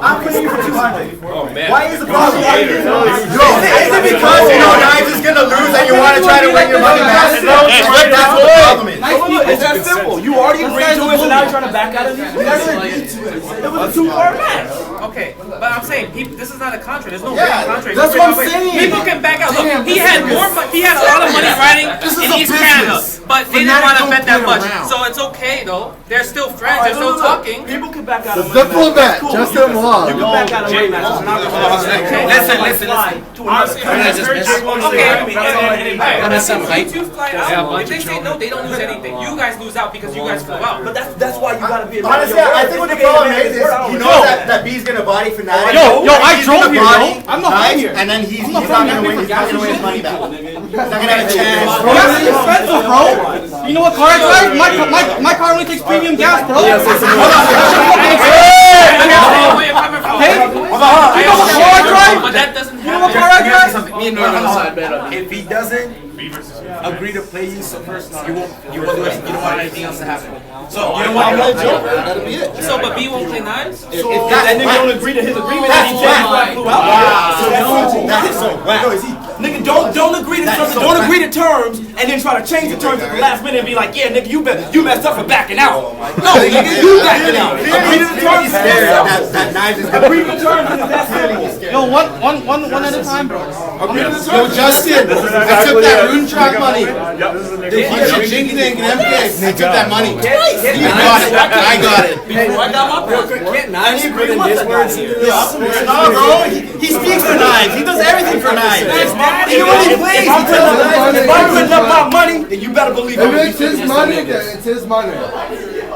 I'm putting you for 200. Oh man. Why is the problem? Is it because you know Knives is gonna lose and you want to try to win your money back? That's what the problem is. It's that simple. You already agreed to it, so now you're trying to back out of it. It was a 2-part match. Okay, but I'm saying this is not a contract. There's no written contract. That's what I'm saying. People can back out. Look, he had more. He had a lot of money riding in East Canada, but they didn't want to bet that much. So it's okay though. They're still friends. They're still talking. People can back out of The diplomat, Justin Law. You can back out of money matches. Listen. If they say no, they don't lose anything. You guys lose out because you guys flew out. But that's why you gotta be. Honestly, I think what the problem is he knows that B's gonna body for Knives. Yo, I drove here, yo. I'm not here. And then he's not gonna win. He's not gonna win his money back. He's not gonna have a chance. That's expensive, bro. You know what car I drive? My car only takes premium gas, bro. Hey, You know what car I drive? But that doesn't happen. You know what car I drive? If he doesn't agree to play you, so first you don't want anything else to happen. So you don't want to play that'll be it. So, but B won't play knives? If that nigga don't agree to his agreement, then he can't blue out. That's so whack. Nigga, don't agree to something. Don't agree to terms, and then try to change the terms at the last minute and be like, yeah, nigga, you messed up for backing out. No, nigga, you backing out. Agree to the terms. That knife is agree to the terms, and that's simple. Yo, one at a time, bro. Agree to the terms. Yo, Justin, I took that rune track money. The Jing thing and everything. I took that money. You got it. I got it. Before I got my portrait, can't knives put in this words here? No, bro. He speaks for knives. He does everything for knives. Even when he plays, he tells knives. If I'm putting up my money, then you better believe it. If it's his money, then it's his money.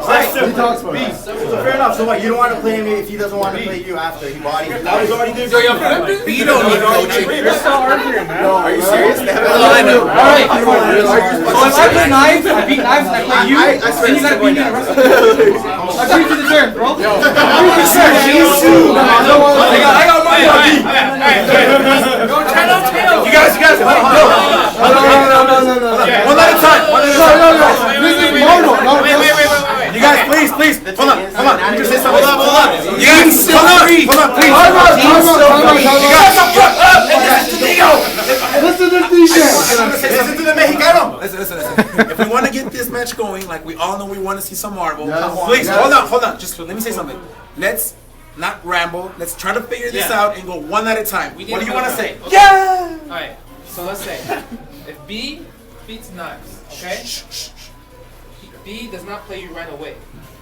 He talks for it. So fair enough. So what? You don't want to play him if he doesn't want to play you after he bought you? That was already good. B don't need coaching. We're still arguing, man. No, are you serious? Alright, so if I play knives, I beat knives, and I play you, then you gotta beat me in the rest of the game. Agree to the terms, bro. Agree to the terms. I got money on B. You guys, no. One at a time. This is Mono. You guys, please, hold on. Let me just say something. Hold on. You guys, hold on, please. You guys are fucked up. Listen to DJ. Listen to the Mexicano. Listen. If we want to get this match going, like we all know we want to see some marble. Please, hold on. Just let me say something. Let's not ramble. Let's try to figure this out and go one at a time. What do you want to say? Okay. Yeah! Alright, so let's say, if B beats knives, okay? B does not play you right away.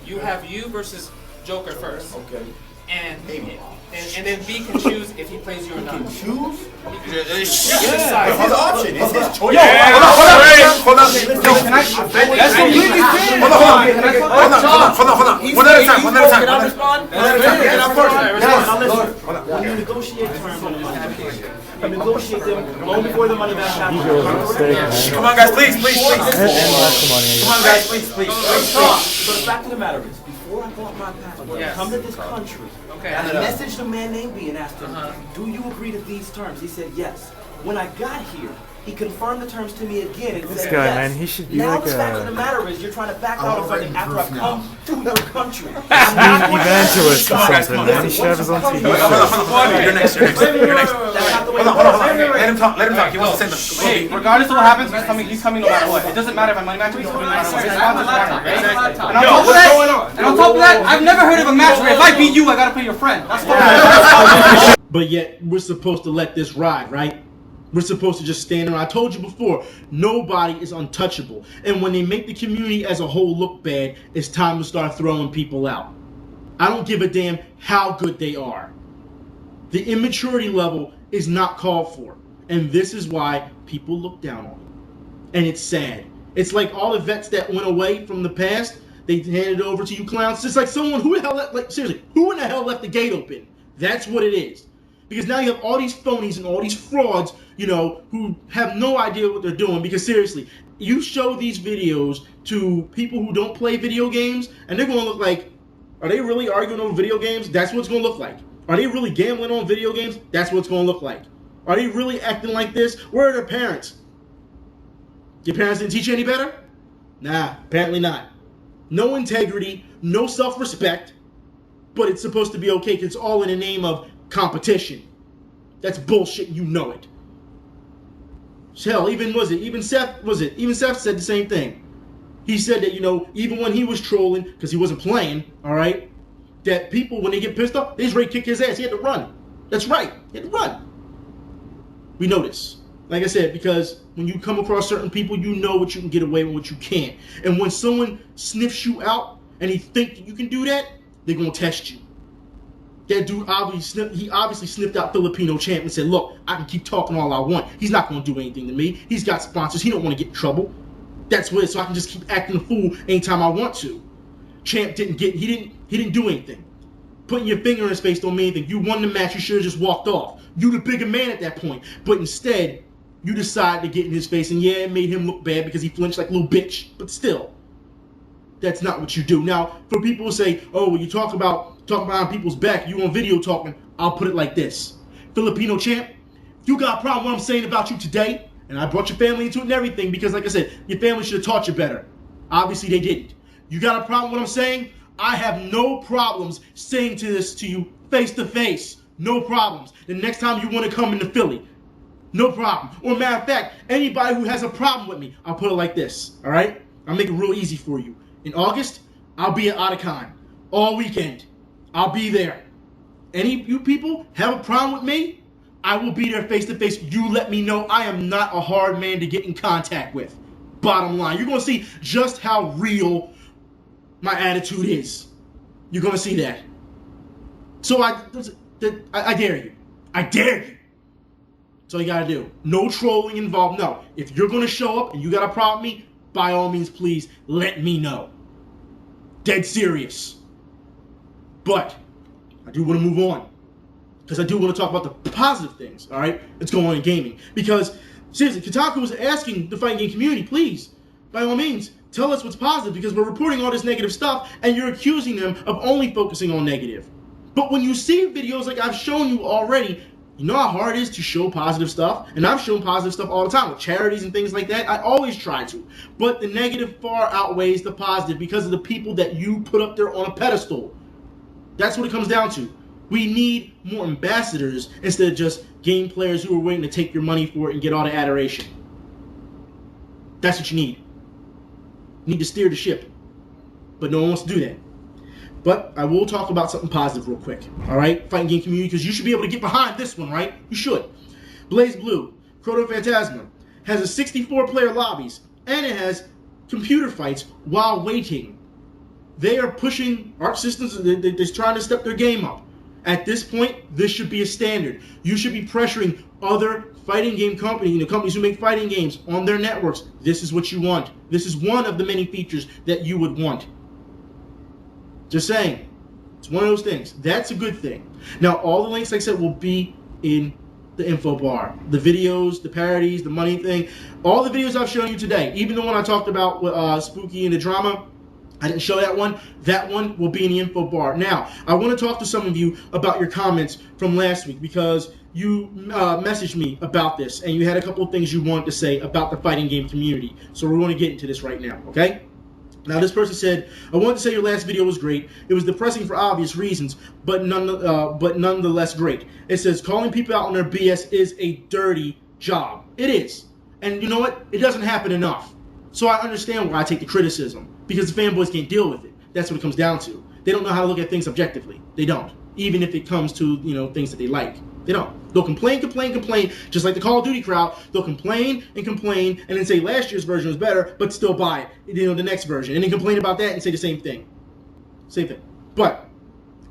You have you versus Joker first. Okay. And then B can choose if he plays you or not. He can choose? It's his option. It's his choice. Hold on. Can I? That's completely fair. Hold on. One at a time. Can I respond? When you negotiate terms on a money back, you negotiate them long before the money back happens. Come on, guys, please. Come on, guys, please. So the fact of the matter is, before I bought my passport, I come to this country, and I messaged a man named B and asked him, do you agree to these terms? He said yes. When I got here, he confirmed the terms to me again and said yes. Man, he should be now like the fact of the matter is, you're trying to back out of something after I've come to your country. evangelist or something, man. He should have his own TV show. You're next. That's not the way Hold on. Let him talk. He wants to say something. Hey, regardless of what happens, he's coming no matter what. It doesn't matter if my money match, he's coming no matter what. His sponsors and on top of that, I've never heard of a match where if I beat you, I gotta pay your friend. That's fucking. But yet, we're supposed to let this ride, right? We're supposed to just stand around. I told you before, nobody is untouchable. And when they make the community as a whole look bad, it's time to start throwing people out. I don't give a damn how good they are. The immaturity level is not called for. And this is why people look down on it. And it's sad. It's like all the vets that went away from the past, they handed it over to you clowns. It's like someone who in the hell left the gate open? That's what it is. Because now you have all these phonies and all these frauds, who have no idea what they're doing. Because seriously, you show these videos to people who don't play video games, and they're going to look like, are they really arguing over video games? That's what it's going to look like. Are they really gambling on video games? That's what it's going to look like. Are they really acting like this? Where are their parents? Your parents didn't teach you any better? Nah, apparently not. No integrity, no self-respect, but it's supposed to be okay because it's all in the name of competition. That's bullshit, you know it. Hell, even Seth said the same thing. He said that, even when he was trolling, because he wasn't playing, alright, that people, when they get pissed off, they just ready to kick his ass. He had to run. That's right, he had to run. We know this. Like I said, because when you come across certain people, you know what you can get away with, what you can't. And when someone sniffs you out, and he thinks you can do that, they're going to test you. That dude obviously sniffed out Filipino Champ and said, look, I can keep talking all I want. He's not going to do anything to me. He's got sponsors. He don't want to get in trouble. That's what it is, so I can just keep acting a fool anytime I want to. Champ didn't do anything. Putting your finger in his face don't mean anything. You won the match, you should have just walked off. You the bigger man at that point. But instead, you decide to get in his face, and yeah, it made him look bad because he flinched like a little bitch, but still, that's not what you do. Now, for people who say, oh, when you talk about people's back, you on video talking, I'll put it like this. Filipino Champ, if you got a problem with what I'm saying about you today, and I brought your family into it and everything, because like I said, your family should have taught you better. Obviously, they didn't. You got a problem with what I'm saying? I have no problems saying this to you face to face. No problems. The next time you want to come into Philly, no problem. Or matter of fact, anybody who has a problem with me, I'll put it like this, all right? I'll make it real easy for you. In August, I'll be at Otakon all weekend. I'll be there. Any of you people have a problem with me, I will be there face to face. You let me know. I am not a hard man to get in contact with. Bottom line, you're going to see just how real my attitude is. You're going to see that. So I dare you. I dare you. That's all you got to do. No trolling involved. No. If you're going to show up and you got a problem with me, by all means, please let me know. Dead serious. But I do want to move on, because I do want to talk about the positive things, all right, that's going on in gaming. Because, seriously, Kotaku is asking the fighting game community, please, by all means, tell us what's positive, because we're reporting all this negative stuff, and you're accusing them of only focusing on negative. But when you see videos like I've shown you already, you know how hard it is to show positive stuff? And I've shown positive stuff all the time with charities and things like that. I always try to. But the negative far outweighs the positive because of the people that you put up there on a pedestal. That's what it comes down to. We need more ambassadors instead of just game players who are waiting to take your money for it and get all the adoration. That's what you need. You need to steer the ship. But no one wants to do that. But I will talk about something positive real quick. Alright? Fighting game community, because you should be able to get behind this one, right? You should. Blazblue, Chronophantasma, has a 64-player lobbies, and it has computer fights while waiting. They are pushing Arc Systems, they're trying to step their game up. At this point, this should be a standard. You should be pressuring other fighting game companies, the companies who make fighting games on their networks. This is what you want. This is one of the many features that you would want. Just saying. It's one of those things. That's a good thing. Now, all the links, like I said, will be in the info bar. The videos, the parodies, the money thing. All the videos I've shown you today, even the one I talked about with Spooky and the drama, I didn't show that one. That one will be in the info bar. Now, I want to talk to some of you about your comments from last week, because you messaged me about this, and you had a couple of things you wanted to say about the fighting game community. So we're going to get into this right now, okay? Now, this person said, I wanted to say your last video was great. It was depressing for obvious reasons, but nonetheless great. It says, calling people out on their BS is a dirty job. It is. And you know what? It doesn't happen enough. So I understand why I take the criticism, because the fanboys can't deal with it. That's what it comes down to. They don't know how to look at things objectively. They don't. Even if it comes to, things that they like. They don't. They'll complain, just like the Call of Duty crowd. They'll complain, and then say last year's version was better, but still buy it, the next version. And then complain about that and say the same thing. Same thing. But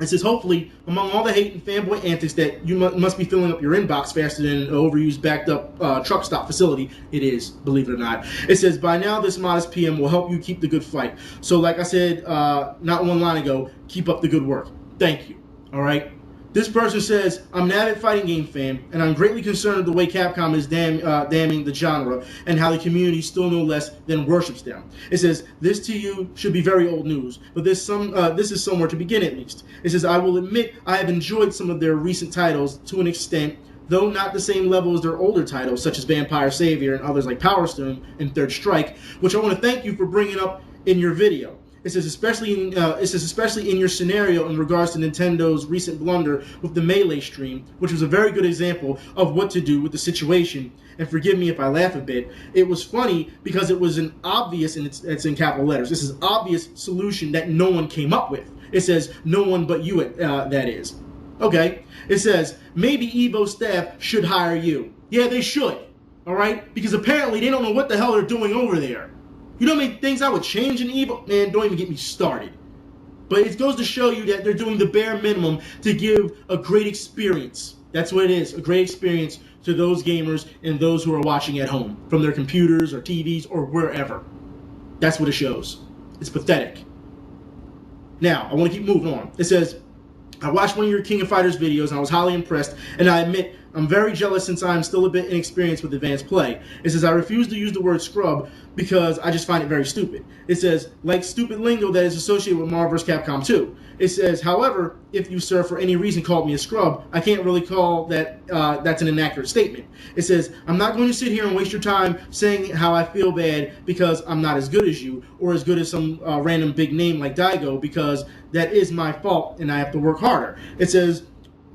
it says, hopefully, among all the hate and fanboy antics that you must be filling up your inbox faster than an overused, backed-up truck stop facility, it is, believe it or not. It says, by now, this modest PM will help you keep the good fight. So, like I said not one line ago, keep up the good work. Thank you. All right? This person says, I'm an avid fighting game fan, and I'm greatly concerned with the way Capcom is damning the genre and how the community still no less than worships them. It says, this to you should be very old news, but this is somewhere to begin at least. It says, I will admit I have enjoyed some of their recent titles to an extent, though not the same level as their older titles, such as Vampire Savior and others like Power Stone and Third Strike, which I want to thank you for bringing up in your video. It says especially in your scenario in regards to Nintendo's recent blunder with the Melee stream, which was a very good example of what to do with the situation. And forgive me if I laugh a bit. It was funny because it was an obvious, and it's in capital letters, this is obvious solution that no one came up with. It says no one but you, that is. Okay. It says maybe Evo staff should hire you. Yeah, they should. All right, because apparently they don't know what the hell they're doing over there. You know how many things I would change in Evo? Man, don't even get me started. But it goes to show you that they're doing the bare minimum to give a great experience. That's what it is, a great experience to those gamers and those who are watching at home from their computers or TVs or wherever. That's what it shows. It's pathetic. Now, I want to keep moving on. It says, I watched one of your King of Fighters videos and I was highly impressed, and I admit I'm very jealous since I'm still a bit inexperienced with advanced play. It says, I refuse to use the word scrub because I just find it very stupid. It says, like stupid lingo that is associated with Marvel vs. Capcom 2. It says, however, if you, sir, for any reason called me a scrub, I can't really call that that's an inaccurate statement. It says, I'm not going to sit here and waste your time saying how I feel bad because I'm not as good as you or as good as some random big name like Daigo, because that is my fault and I have to work harder. It says,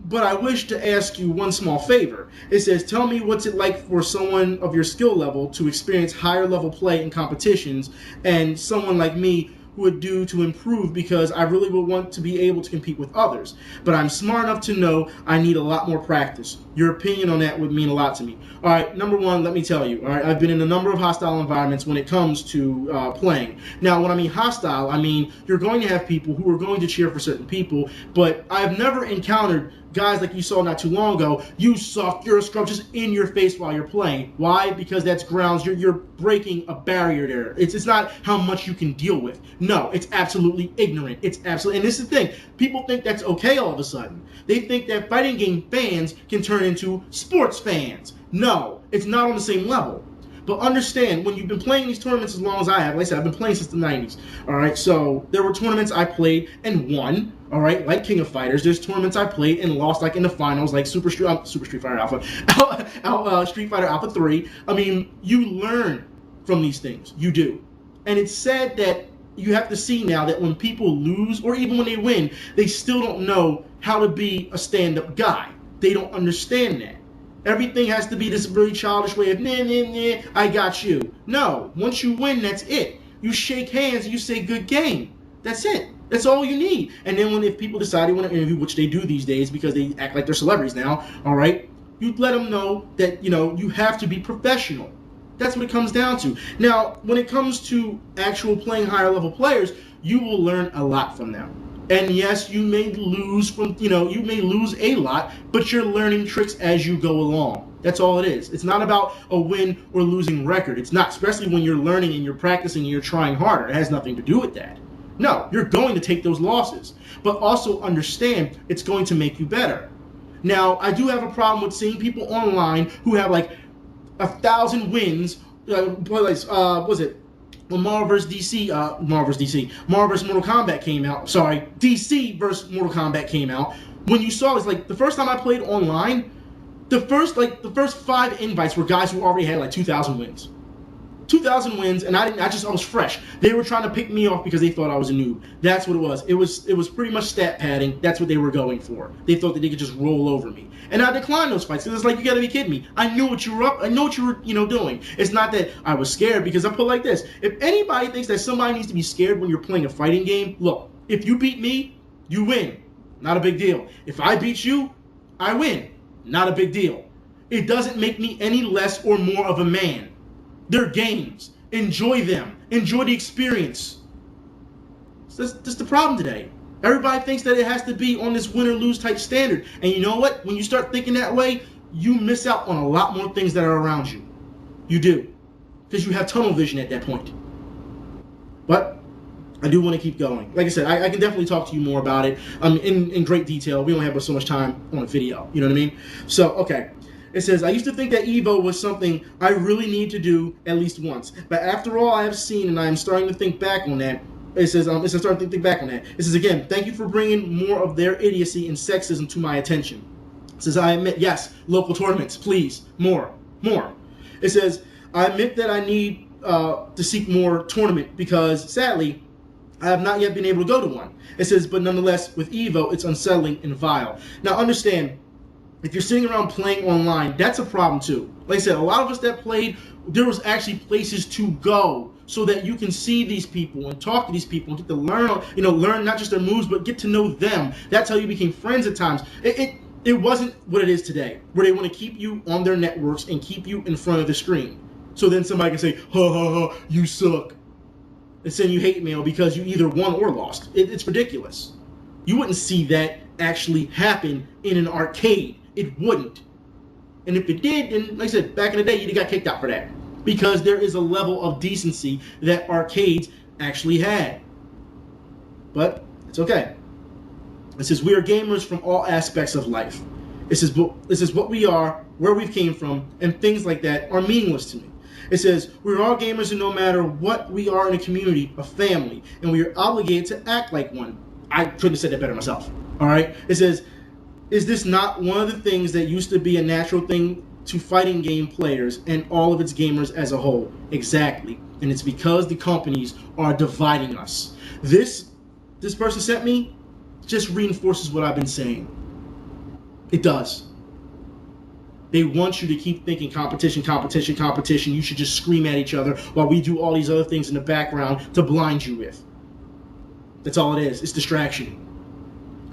but I wish to ask you one small favor. It says, tell me what's it like for someone of your skill level to experience higher level play in competitions and someone like me would do to improve, because I really would want to be able to compete with others. But I'm smart enough to know I need a lot more practice. Your opinion on that would mean a lot to me. All right, number one, let me tell you, all right, I've been in a number of hostile environments when it comes to playing. Now, when I mean hostile, I mean you're going to have people who are going to cheer for certain people, but I've never encountered guys like you saw not too long ago, you suck, you're a scrub, just in your face while you're playing. Why? Because that's grounds. You're breaking a barrier there. It's not how much you can deal with. No, it's absolutely ignorant. It's absolutely, and this is the thing. People think that's okay all of a sudden. They think that fighting game fans can turn into sports fans. No, it's not on the same level. But understand, when you've been playing these tournaments as long as I have, like I said, I've been playing since the 90s, all right? So there were tournaments I played and won, all right, like King of Fighters. There's tournaments I played and lost, like in the finals, like Street Fighter Alpha, Street Fighter Alpha 3. I mean, you learn from these things. You do. And it's sad that you have to see now that when people lose, or even when they win, they still don't know how to be a stand-up guy. They don't understand that. Everything has to be this really childish way of, nah, I got you. No, once you win, that's it. You shake hands and you say, good game. That's it. That's all you need. And then if people decide they want to interview, which they do these days because they act like they're celebrities now, all right, you let them know that, you have to be professional. That's what it comes down to. Now, when it comes to actual playing higher level players, you will learn a lot from them. And yes, you may lose you may lose a lot, but you're learning tricks as you go along. That's all it is. It's not about a win or losing record. It's not, especially when you're learning and you're practicing and you're trying harder. It has nothing to do with that. No, you're going to take those losses, but also understand it's going to make you better. Now, I do have a problem with seeing people online who have like 1,000 wins. When Marvel vs. Mortal Kombat came out, DC vs. Mortal Kombat came out, when you saw, it's like the first time I played online, the first 5 invites were guys who already had like 2,000 wins. 2,000 wins, and I was fresh. They were trying to pick me off because they thought I was a noob. That's what it was. It was pretty much stat padding. That's what they were going for. They thought that they could just roll over me. And I declined those fights because it's like, you gotta be kidding me. I knew what you were up. I know what you were, doing. It's not that I was scared, because I put it like this. If anybody thinks that somebody needs to be scared when you're playing a fighting game, look, if you beat me, you win. Not a big deal. If I beat you, I win. Not a big deal. It doesn't make me any less or more of a man. They're games. Enjoy them. Enjoy the experience. That's the problem today. Everybody thinks that it has to be on this win or lose type standard. And you know what? When you start thinking that way, you miss out on a lot more things that are around you. You do. Because you have tunnel vision at that point. But I do want to keep going. Like I said, I can definitely talk to you more about it in great detail. We only have so much time on a video. You know what I mean? So, okay. It says, I used to think that Evo was something I really need to do at least once. But after all I have seen, and I am starting to think back on that, it says, starting to think back on that. It says, again, thank you for bringing more of their idiocy and sexism to my attention. It says, I admit, yes, local tournaments, please, more. It says, I admit that I need to seek more tournament because, sadly, I have not yet been able to go to one. It says, but nonetheless, with Evo, it's unsettling and vile. Now, understand, if you're sitting around playing online, that's a problem too. Like I said, a lot of us that played, there was actually places to go so that you can see these people and talk to these people and get to learn, learn not just their moves, but get to know them. That's how you became friends at times. It wasn't what it is today, where they want to keep you on their networks and keep you in front of the screen. So then somebody can say, ha ha ha, you suck, and send you hate mail because you either won or lost. It's ridiculous. You wouldn't see that actually happen in an arcade. It wouldn't. And if it did, then, like I said, back in the day, you'd have got kicked out for that. Because there is a level of decency that arcades actually had. But it's okay. It says, we are gamers from all aspects of life. This is what we are, where we came from, and things like that are meaningless to me. It says, we're all gamers, and no matter what, we are in a community, a family, and we are obligated to act like one. I couldn't have said that better myself. All right? It says, is this not one of the things that used to be a natural thing to fighting game players and all of its gamers as a whole? Exactly. And it's because the companies are dividing us. This person sent me just reinforces what I've been saying. It does. They want you to keep thinking competition, competition, competition. You should just scream at each other while we do all these other things in the background to blind you with. That's all it is. It's distraction.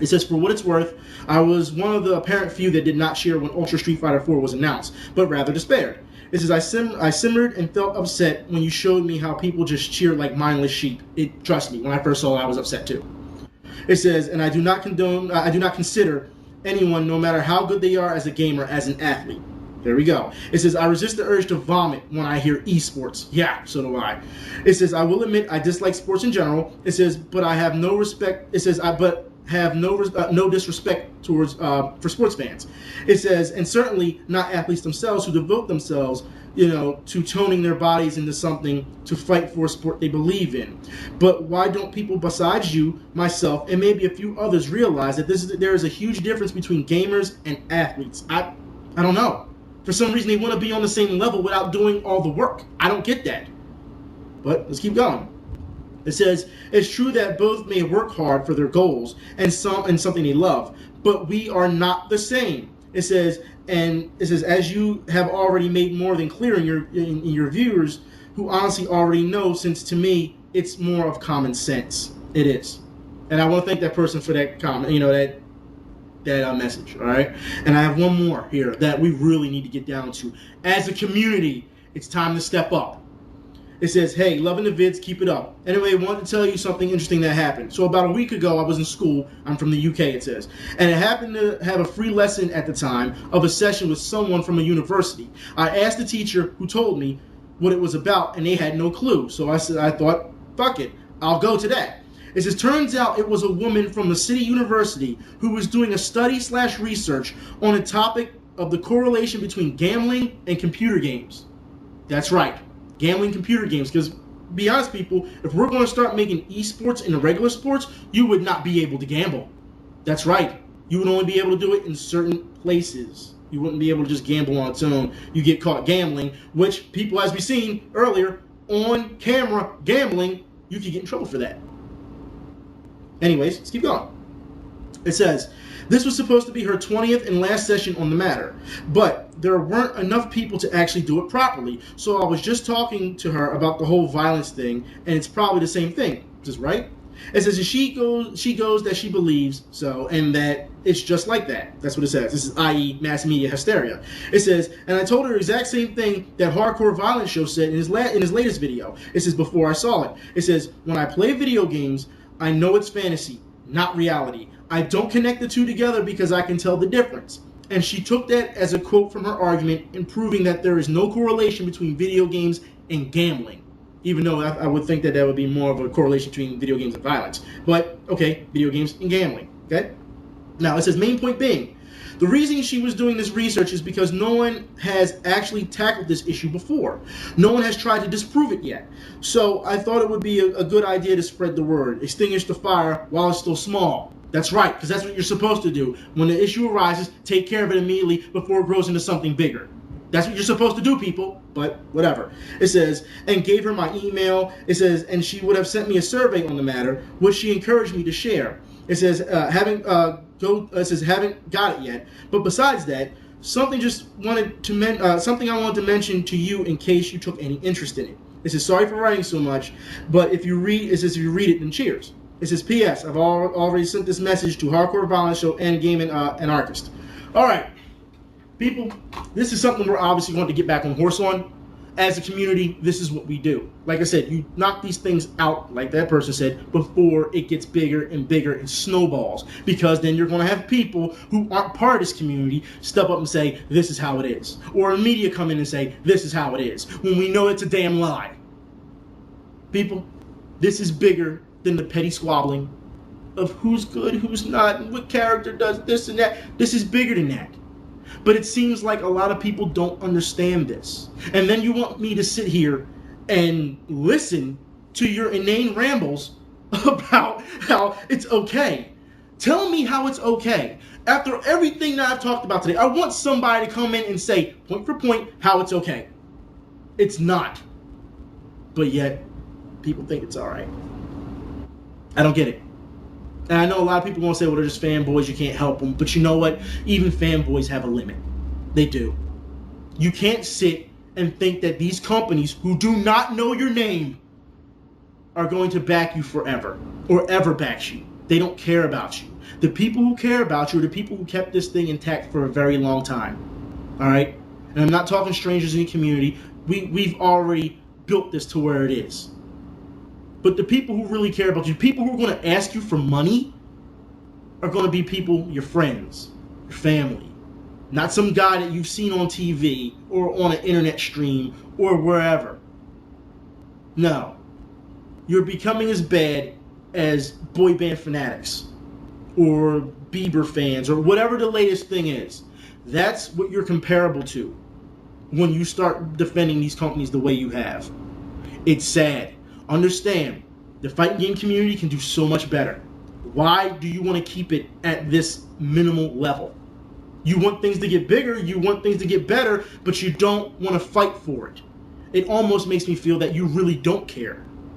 It says, for what it's worth, I was one of the apparent few that did not cheer when Ultra Street Fighter 4 was announced, but rather despaired. It says, I simmered and felt upset when you showed me how people just cheered like mindless sheep. Trust me, when I first saw it, I was upset too. It says, and I do not consider anyone, no matter how good they are as a gamer, as an athlete. There we go. It says, I resist the urge to vomit when I hear esports. Yeah, so do I. It says, I will admit I dislike sports in general. It says, but I have no respect. It says, have no disrespect towards for sports fans. It says, and certainly not athletes themselves who devote themselves, to toning their bodies into something to fight for a sport they believe in. But why don't people besides you, myself, and maybe a few others realize that there is a huge difference between gamers and athletes? I don't know. For some reason, they want to be on the same level without doing all the work. I don't get that. But let's keep going. It says, it's true that both may work hard for their goals and something they love, but we are not the same. It says, as you have already made more than clear in your viewers who honestly already know, since to me, it's more of common sense. It is. And I want to thank that person for that comment, that message, all right? And I have one more here that we really need to get down to. As a community, it's time to step up. It says, hey, loving the vids, keep it up. Anyway, I wanted to tell you something interesting that happened. So about a week ago, I was in school. I'm from the UK, it says. And I happened to have a free lesson at the time of a session with someone from a university. I asked the teacher who told me what it was about, and they had no clue. So I thought, fuck it, I'll go to that. It says, turns out it was a woman from the city university who was doing a study/research on a topic of the correlation between gambling and computer games. That's right. Gambling computer games, because be honest, people, if we're going to start making esports into regular sports, you would not be able to gamble. That's right. You would only be able to do it in certain places. You wouldn't be able to just gamble on its own. You get caught gambling, which people, as we've seen earlier, on camera gambling, you could get in trouble for that. Anyways, let's keep going. It says, this was supposed to be her 20th and last session on the matter, but there weren't enough people to actually do it properly. So I was just talking to her about the whole violence thing, and it's probably the same thing. Is this right? It says she goes that she believes so, and that it's just like that. That's what it says. This is i.e. mass media hysteria. It says, and I told her the exact same thing that Hardcore Violence Show said in his latest video. It says, before I saw it. It says, when I play video games, I know it's fantasy, not reality. I don't connect the two together because I can tell the difference. And she took that as a quote from her argument in proving that there is no correlation between video games and gambling. Even though I would think that would be more of a correlation between video games and violence. But, okay, video games and gambling, okay? Now, it says, main point being, the reason she was doing this research is because no one has actually tackled this issue before. No one has tried to disprove it yet. So I thought it would be a good idea to spread the word, extinguish the fire while it's still small. That's right, because that's what you're supposed to do. When the issue arises, take care of it immediately before it grows into something bigger. That's what you're supposed to do, people, but whatever. It says, and gave her my email. It says, and she would have sent me a survey on the matter, which she encouraged me to share. It says, haven't got it yet. But besides that, something I wanted to mention to you in case you took any interest in it. It says, sorry for writing so much, but if you read it, then cheers. It says, P.S. I've already sent this message to Hardcore Violence Show and Game Anarchist. All right, people, this is something we're obviously going to get back on horse on. As a community, this is what we do. Like I said, you knock these things out, like that person said, before it gets bigger and snowballs. Because then you're going to have people who aren't part of this community step up and say, this is how it is. Or media come in and say, this is how it is. When we know it's a damn lie. People, this is bigger than the petty squabbling of who's good, who's not, and what character does this and that. This is bigger than that. But it seems like a lot of people don't understand this. And then you want me to sit here and listen to your inane rambles about how it's okay. Tell me how it's okay. After everything that I've talked about today, I want somebody to come in and say, point for point, how it's okay. It's not. But yet, people think it's all right. I don't get it. And I know a lot of people want to say, well, they're just fanboys, you can't help them. But you know what? Even fanboys have a limit. They do. You can't sit and think that these companies who do not know your name are going to back you forever or ever back you. They don't care about you. The people who care about you are the people who kept this thing intact for a very long time. All right? And I'm not talking strangers in the community. We've already built this to where it is. But the people who really care about you, people who are going to ask you for money, are going to be people, your friends, your family. Not some guy that you've seen on TV or on an internet stream or wherever. No. You're becoming as bad as boy band fanatics or Bieber fans or whatever the latest thing is. That's what you're comparable to when you start defending these companies the way you have. It's sad. Understand, the fighting game community can do so much better. Why do you want to keep it at this minimal level? You want things to get bigger, you want things to get better, but you don't want to fight for it. It almost makes me feel that you really don't care.